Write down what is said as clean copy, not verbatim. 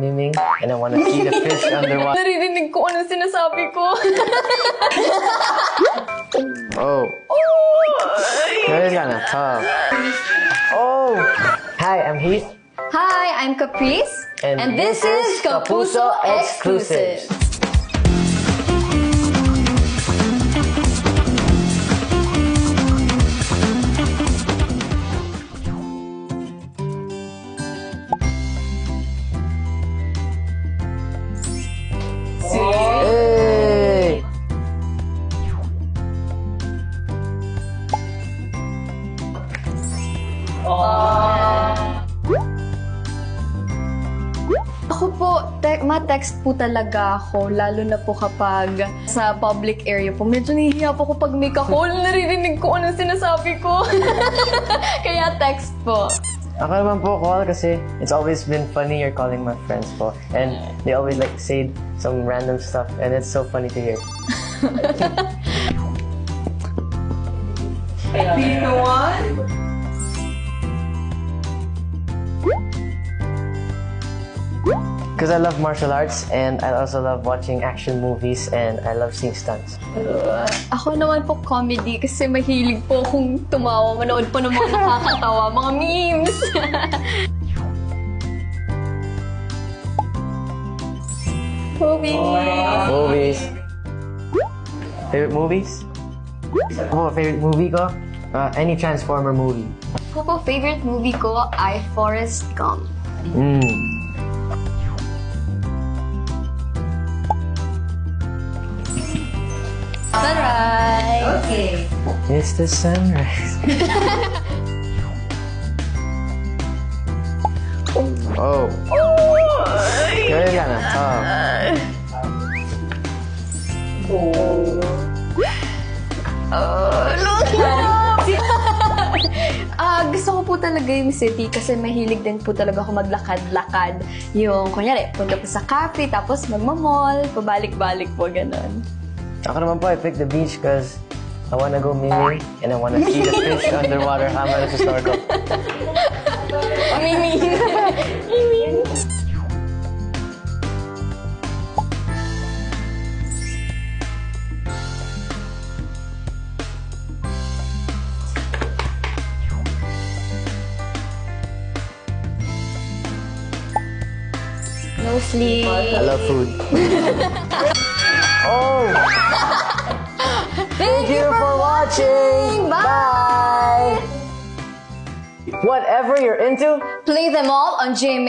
Miming, and I want to see the fish underwater. Naririnig ko anong sinasabi ko. Oh. You're gonna talk. Oh. Hi, I'm Heath. Hi, I'm Caprice. And this is Kapuso Exclusives. Hey! Ako po, ma-text po talaga ako, lalo na po kapag sa public area po. Medyo nahihiya po kapag may kakol, naririnig ko anong sinasabi ko. Kaya text po. Ako naman po call kasi it's always been funny you're calling my friends po. And they always like say some random stuff and it's so funny to hear. Sino one? Because I love martial arts and I also love watching action movies and I love seeing stunts. Ako naman po comedy kasi mahilig po akong tumawa. Manood po ng mga nakakatawa, mga memes. Movies. Favorite movies? Ako, favorite movie ko? Any Transformer movie. Ako po, favorite movie ko ay Forrest Gump. Sunrise! Okay. It's the sunrise. Oh. You're gonna talk. Gusto ko po talaga yung city kasi mahilig din po talaga ako maglakad-lakad. Yung, kunyari, punta po sa cafe, tapos magmamall, pabalik-balik po, ganun. Ako naman po, I picked the beach because I wanna go Miming and I wanna see the fish underwater habang nasa-snorkel. Mimi! Mimi! No sleep. I love food. Oh! Thank you for watching! Bye! Whatever you're into, Play them all on GMA.